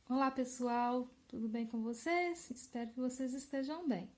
Olá pessoal, tudo bem com vocês? Espero que vocês estejam bem.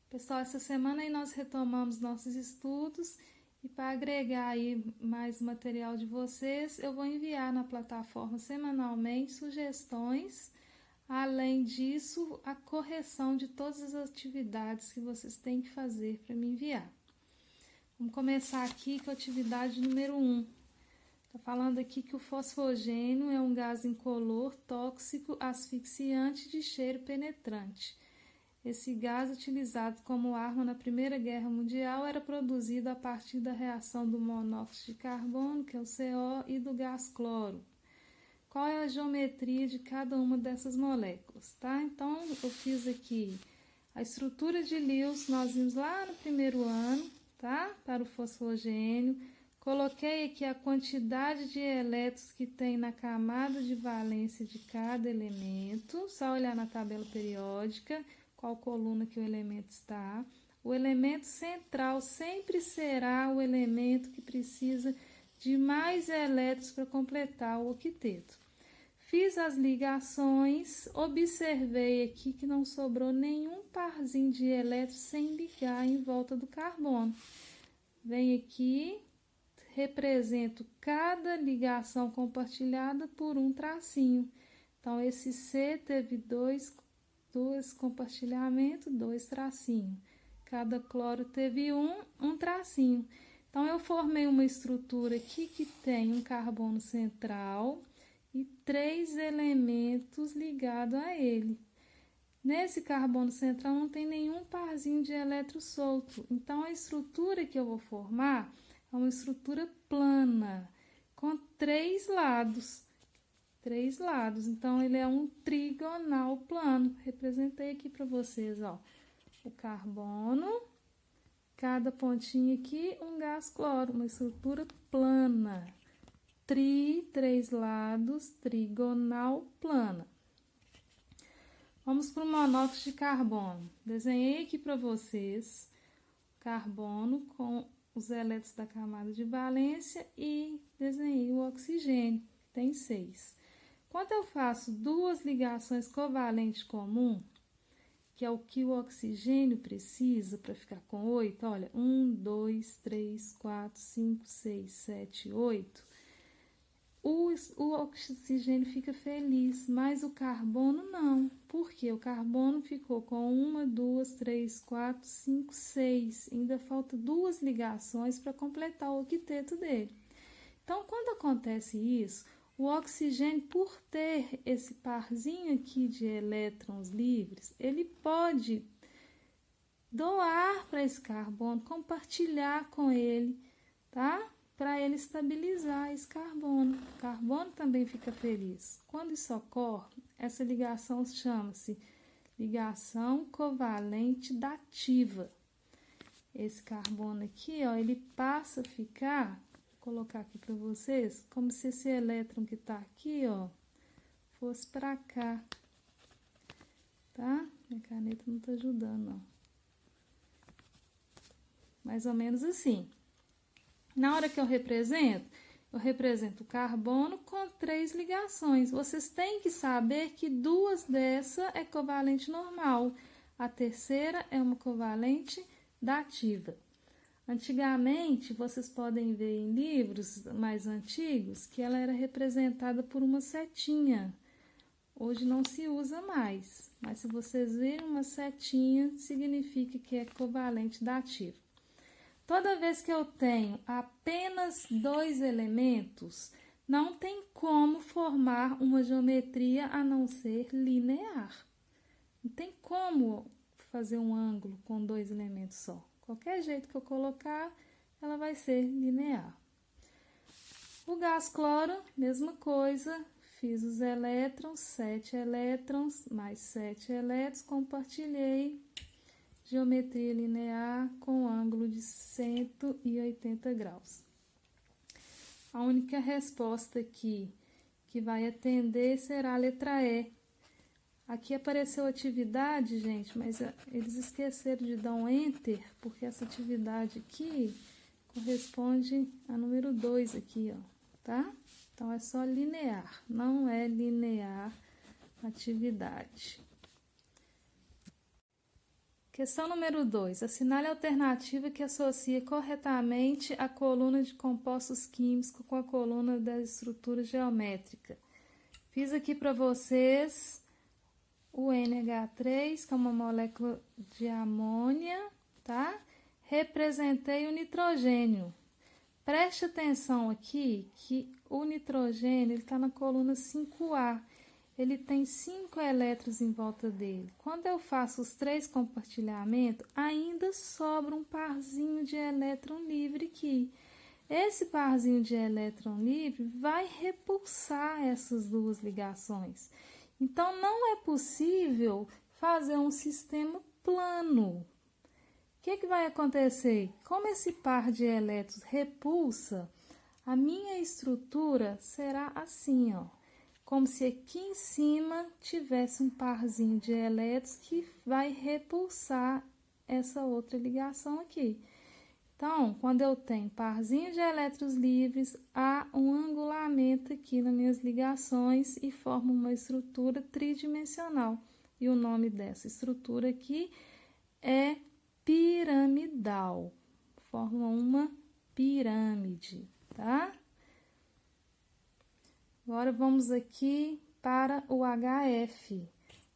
Pessoal, essa semana aí nós retomamos nossos estudos e para agregar aí mais material de vocês, eu vou enviar na plataforma semanalmente sugestões, além disso, a correção de todas as atividades que vocês têm que fazer para me enviar. Vamos começar aqui com a atividade número 1. Está falando aqui que o fosfogênio é um gás incolor, tóxico, asfixiante de cheiro penetrante. Esse gás, utilizado como arma na Primeira Guerra Mundial, era produzido a partir da reação do monóxido de carbono, que é o CO, e do gás cloro. Qual é a geometria de cada uma dessas moléculas, tá? Então, eu fiz aqui a estrutura de Lewis, nós vimos lá no primeiro ano, tá? Para o fosfogênio. Coloquei aqui a quantidade de elétrons que tem na camada de valência de cada elemento. Só olhar na tabela periódica, qual coluna que o elemento está. O elemento central sempre será o elemento que precisa de mais elétrons para completar o octeto. Fiz as ligações, observei aqui que não sobrou nenhum parzinho de elétrons sem ligar em volta do carbono. Vem aqui, represento cada ligação compartilhada por um tracinho. Então, esse C teve dois compartilhamentos, dois tracinhos. Cada cloro teve um tracinho. Então, eu formei uma estrutura aqui que tem um carbono central e 3 elementos ligados a ele. Nesse carbono central não tem nenhum parzinho de elétron solto. Então, a estrutura que eu vou formar é uma estrutura plana, com 3 lados. 3 lados. Então, ele é um trigonal plano. Representei aqui para vocês, ó. O carbono, cada pontinho aqui, um gás cloro, uma estrutura plana. 3 lados, trigonal plana. Vamos para o monóxido de carbono. Desenhei aqui para vocês carbono com os elétrons da camada de valência e desenhei o oxigênio, que tem 6. Quando eu faço duas ligações covalentes comuns, que é o que o oxigênio precisa para ficar com 8, olha, 1, 2, 3, 4, 5, 6, 7, 8, o oxigênio fica feliz, mas o carbono não. Por quê? O carbono ficou com 1, 2, 3, 4, 5, 6. Ainda falta 2 ligações para completar o octeto dele. Então, quando acontece isso, o oxigênio, por ter esse parzinho aqui de elétrons livres, ele pode doar para esse carbono, compartilhar com ele, tá? Para ele estabilizar esse carbono. O carbono também fica feliz. Quando isso ocorre, essa ligação chama-se ligação covalente dativa. Esse carbono aqui, ó, ele passa a ficar, vou colocar aqui para vocês, como se esse elétron que está aqui, ó, fosse para cá, tá? Minha caneta não está ajudando, não. Mais ou menos assim. Na hora que eu represento o carbono com 3 ligações. Vocês têm que saber que 2 dessa é covalente normal. A terceira é uma covalente dativa. Antigamente, vocês podem ver em livros mais antigos que ela era representada por uma setinha. Hoje não se usa mais, mas se vocês verem uma setinha, significa que é covalente dativa. Toda vez que eu tenho apenas 2 elementos, não tem como formar uma geometria a não ser linear. Não tem como fazer um ângulo com 2 elementos só. Qualquer jeito que eu colocar, ela vai ser linear. O gás cloro, mesma coisa. Fiz os elétrons, 7 elétrons, mais 7 elétrons, compartilhei. Geometria linear com ângulo de 180 graus. A única resposta aqui que vai atender será a letra E. Aqui apareceu atividade, gente, mas eles esqueceram de dar um Enter, porque essa atividade aqui corresponde a número 2 aqui, ó, tá? Então, é só linear, não é linear atividade. Questão número 2. Assinale a alternativa que associa corretamente a coluna de compostos químicos com a coluna da estrutura geométrica. Fiz aqui para vocês o NH3, que é uma molécula de amônia, tá? Representei o nitrogênio. Preste atenção aqui que o nitrogênio está na coluna 5A. Ele tem 5 elétrons em volta dele. Quando eu faço os 3 compartilhamentos, ainda sobra um parzinho de elétron livre aqui. Esse parzinho de elétron livre vai repulsar essas duas ligações. Então, não é possível fazer um sistema plano. O que vai acontecer? Como esse par de elétrons repulsa, a minha estrutura será assim, ó. Como se aqui em cima tivesse um parzinho de elétrons que vai repulsar essa outra ligação aqui. Então, quando eu tenho parzinho de elétrons livres, há um angulamento aqui nas minhas ligações e forma uma estrutura tridimensional. E o nome dessa estrutura aqui é piramidal. Forma uma pirâmide, tá? Agora, vamos aqui para o HF.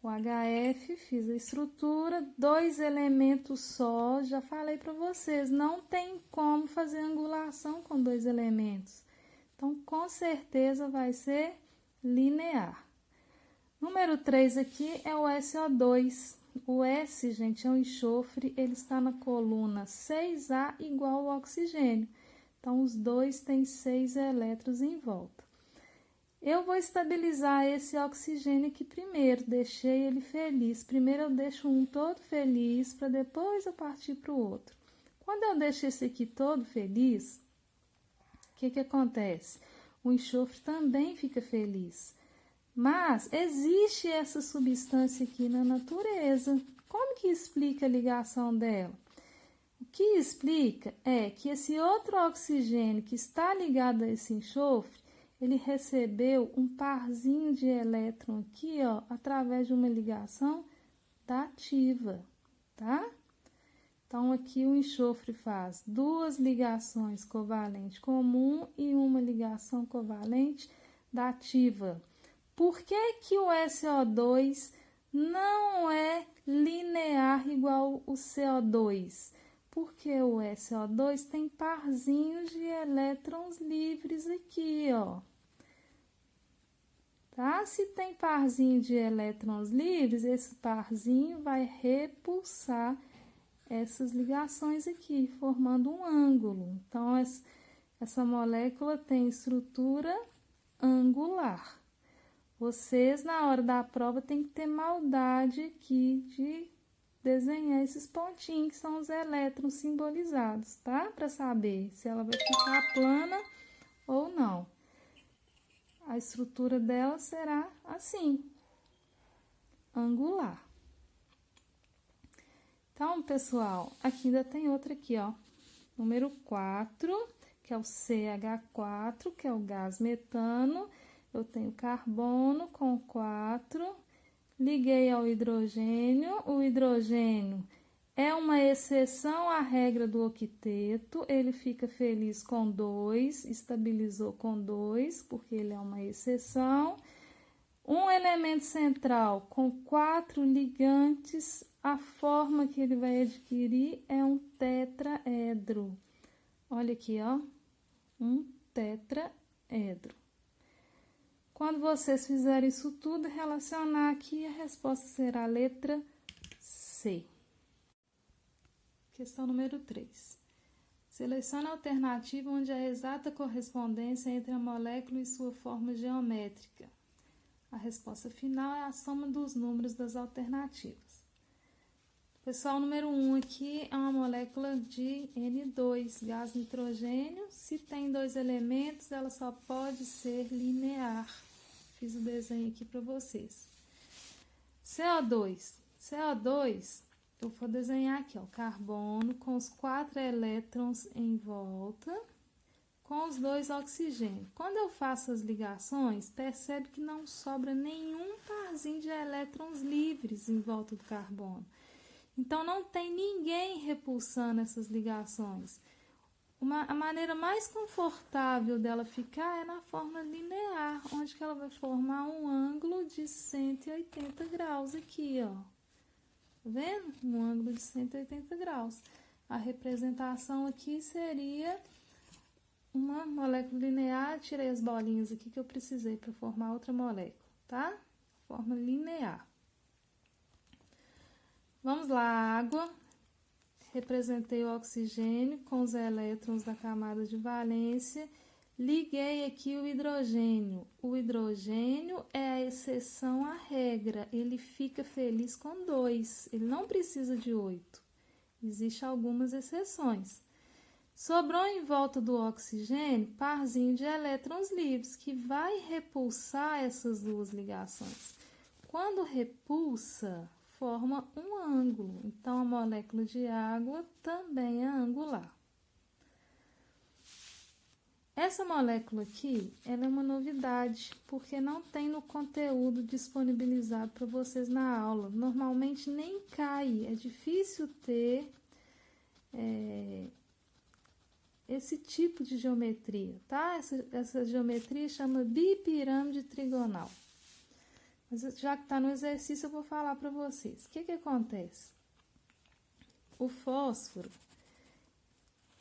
O HF, fiz a estrutura, 2 elementos só, já falei para vocês, não tem como fazer angulação com 2 elementos. Então, com certeza vai ser linear. Número 3 aqui é o SO2. O S, gente, é um enxofre, ele está na coluna 6A igual ao oxigênio. Então, os dois têm 6 elétrons em volta. Eu vou estabilizar esse oxigênio aqui primeiro, deixei ele feliz. Primeiro eu deixo um todo feliz, para depois eu partir para o outro. Quando eu deixo esse aqui todo feliz, o que acontece? O enxofre também fica feliz. Mas existe essa substância aqui na natureza. Como que explica a ligação dela? O que explica é que esse outro oxigênio que está ligado a esse enxofre, ele recebeu um parzinho de elétron aqui, ó, através de uma ligação dativa, tá? Então, aqui o enxofre faz 2 ligações covalentes comum e uma ligação covalente dativa. Por que que o SO2 não é linear igual o CO2? Porque o SO2 tem parzinhos de elétrons livres aqui, ó. Tá? Se tem parzinho de elétrons livres, esse parzinho vai repulsar essas ligações aqui, formando um ângulo. Então, essa molécula tem estrutura angular. Vocês, na hora da prova, tem que ter maldade aqui de desenhar esses pontinhos, que são os elétrons simbolizados, tá? Para saber se ela vai ficar plana ou não. A estrutura dela será assim, angular. Então, pessoal, aqui ainda tem outra aqui, ó. Número 4, que é o CH4, que é o gás metano. Eu tenho carbono com 4. Liguei ao hidrogênio. O hidrogênio é uma exceção à regra do octeto. Ele fica feliz com 2, estabilizou com 2, porque ele é uma exceção. Um elemento central com 4 ligantes, a forma que ele vai adquirir é um tetraedro. Olha aqui, ó, um tetraedro. Quando vocês fizerem isso tudo, relacionar aqui, a resposta será a letra C. Questão número 3. Selecione a alternativa onde há exata correspondência entre a molécula e sua forma geométrica. A resposta final é a soma dos números das alternativas. Pessoal, número 1 aqui é uma molécula de N2, gás nitrogênio. Se tem 2 elementos, ela só pode ser linear. Fiz o desenho aqui para vocês. CO2. CO2, eu vou desenhar aqui, ó, carbono com os 4 elétrons em volta, com os 2 oxigênios. Quando eu faço as ligações, percebe que não sobra nenhum parzinho de elétrons livres em volta do carbono. Então, não tem ninguém repulsando essas ligações. A maneira mais confortável dela ficar é na forma linear, onde que ela vai formar um ângulo de 180 graus aqui, ó. Tá vendo? Um ângulo de 180 graus. A representação aqui seria uma molécula linear. Tirei as bolinhas aqui que eu precisei para formar outra molécula, tá? Forma linear. Vamos lá, água. Representei o oxigênio com os elétrons da camada de valência. Liguei aqui o hidrogênio. O hidrogênio é a exceção à regra. Ele fica feliz com 2. Ele não precisa de 8. Existem algumas exceções. Sobrou em volta do oxigênio parzinho de elétrons livres, que vai repulsar essas 2 ligações. Quando repulsa, forma um ângulo. Então, a molécula de água também é angular. Essa molécula aqui, ela é uma novidade, porque não tem no conteúdo disponibilizado para vocês na aula. Normalmente nem cai, é difícil ter esse tipo de geometria, tá? Essa geometria chama bipirâmide trigonal. Mas já que está no exercício, eu vou falar para vocês. O que acontece? O fósforo,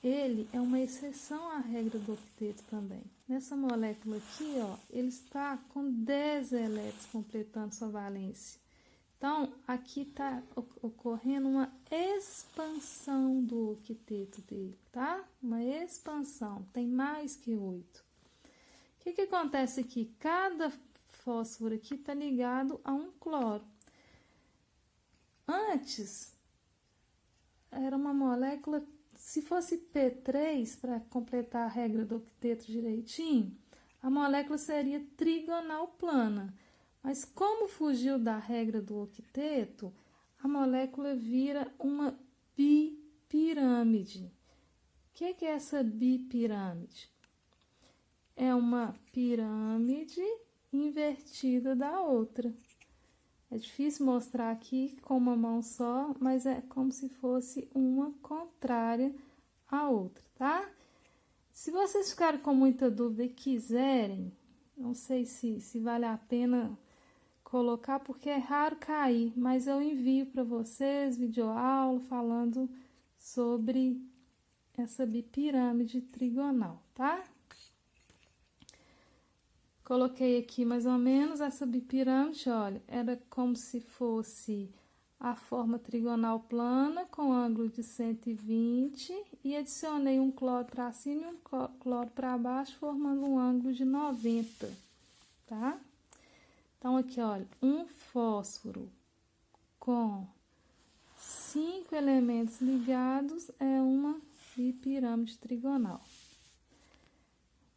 ele é uma exceção à regra do octeto também. Nessa molécula aqui, ó, ele está com 10 elétrons completando sua valência. Então, aqui está ocorrendo uma expansão do octeto dele, tá? Uma expansão, tem mais que 8. O que acontece aqui? Cada fósforo aqui está ligado a um cloro. Antes, era uma molécula, se fosse P3, para completar a regra do octeto direitinho, a molécula seria trigonal plana. Mas como fugiu da regra do octeto, a molécula vira uma bipirâmide. O que é essa bipirâmide? É uma pirâmide invertida da outra. É difícil mostrar aqui com uma mão só, mas é como se fosse uma contrária à outra, tá? Se vocês ficarem com muita dúvida e quiserem, não sei se vale a pena colocar, porque é raro cair, mas eu envio para vocês videoaula falando sobre essa bipirâmide trigonal, tá? Coloquei aqui mais ou menos essa bipirâmide, olha, era como se fosse a forma trigonal plana com ângulo de 120 e adicionei um cloro para cima e um cloro para baixo, formando um ângulo de 90, tá? Então, aqui, olha, um fósforo com 5 elementos ligados é uma bipirâmide trigonal.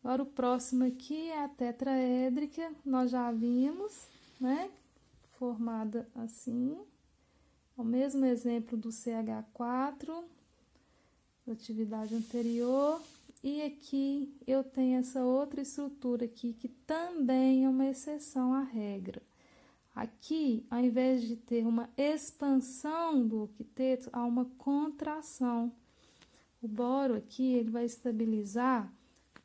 Agora, o próximo aqui é a tetraédrica, nós já vimos, né? Formada assim, o mesmo exemplo do CH4, da atividade anterior. E aqui eu tenho essa outra estrutura aqui, que também é uma exceção à regra. Aqui, ao invés de ter uma expansão do octeto, há uma contração. O boro aqui, ele vai estabilizar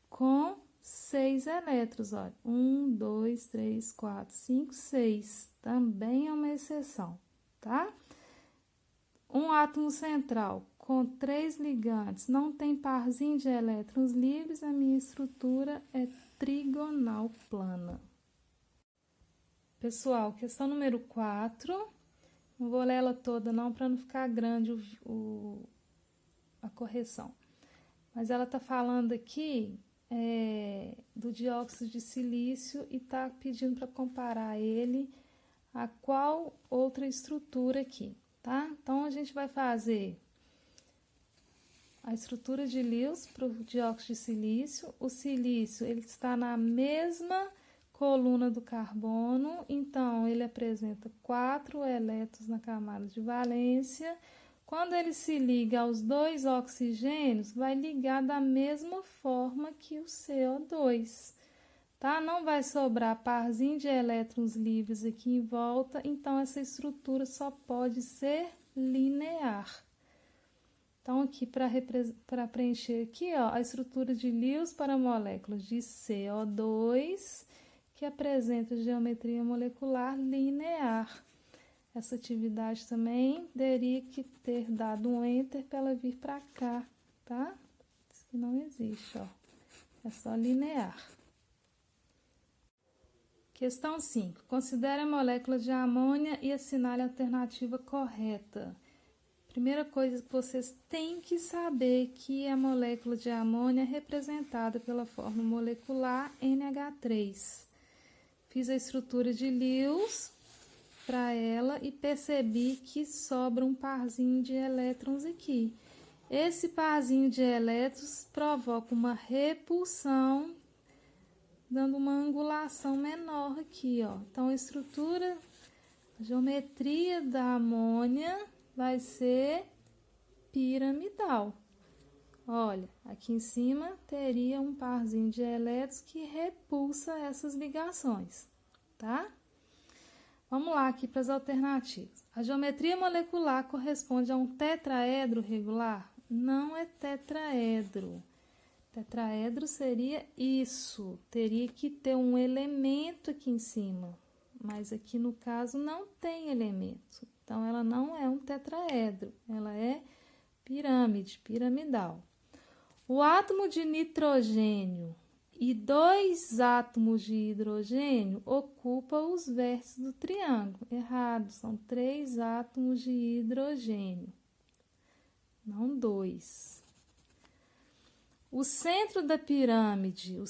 com 6 elétrons, olha. 1, 2, 3, 4, 5, 6. Também é uma exceção, tá? Um átomo central com 3 ligantes, não tem parzinho de elétrons livres, a minha estrutura é trigonal plana. Pessoal, questão número 4, não vou ler ela toda não, para não ficar grande a correção. Mas ela está falando aqui do dióxido de silício e está pedindo para comparar ele a qual outra estrutura aqui, tá? Então, a gente vai fazer a estrutura de Lewis para o dióxido de silício. O silício, ele está na mesma coluna do carbono, então ele apresenta 4 elétrons na camada de valência. Quando ele se liga aos dois oxigênios, vai ligar da mesma forma que o CO2, tá? Não vai sobrar parzinho de elétrons livres aqui em volta, então essa estrutura só pode ser linear. Então, aqui para preencher aqui, ó, a estrutura de Lewis para moléculas de CO2, que apresenta geometria molecular linear. Essa atividade também teria que ter dado um enter para ela vir para cá, tá? Isso que não existe, ó. É só linear. Questão 5. Considere a molécula de amônia e assinale a alternativa correta. Primeira coisa que vocês têm que saber que a molécula de amônia é representada pela fórmula molecular NH3. Fiz a estrutura de Lewis para ela e percebi que sobra um parzinho de elétrons aqui. Esse parzinho de elétrons provoca uma repulsão, dando uma angulação menor aqui, ó. Então, a geometria da amônia vai ser piramidal. Olha, aqui em cima teria um parzinho de elétrons que repulsa essas ligações, tá? Vamos lá aqui para as alternativas. A geometria molecular corresponde a um tetraedro regular? Não é tetraedro. Tetraedro seria isso. Teria que ter um elemento aqui em cima. Mas aqui no caso não tem elemento. Então, ela não é um tetraedro. Ela é pirâmide, piramidal. O átomo de nitrogênio e 2 átomos de hidrogênio ocupam os vértices do triângulo. Errado, são 3 átomos de hidrogênio, não 2. O centro da pirâmide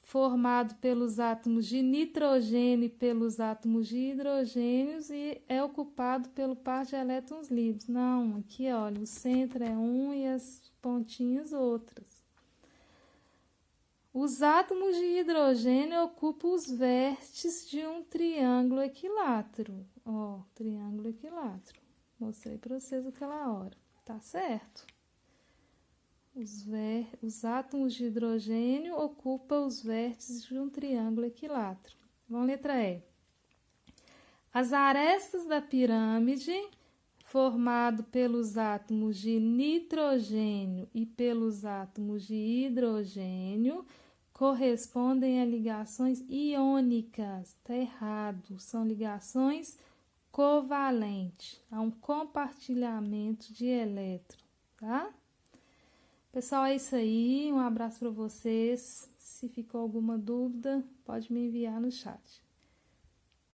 formado pelos átomos de nitrogênio e pelos átomos de hidrogênios e é ocupado pelo par de elétrons livres. Não, aqui olha, o centro é um e as pontinhas outras. Os átomos de hidrogênio ocupam os vértices de um triângulo equilátero. Ó, triângulo equilátero. Mostrei para vocês aquela hora. Tá certo? Os átomos de hidrogênio ocupam os vértices de um triângulo equilátero. Vamos letra E. As arestas da pirâmide, formado pelos átomos de nitrogênio e pelos átomos de hidrogênio, correspondem a ligações iônicas. Está errado, são ligações covalentes, há um compartilhamento de elétrons, tá? Pessoal, é isso aí. Um abraço para vocês. Se ficou alguma dúvida, pode me enviar no chat.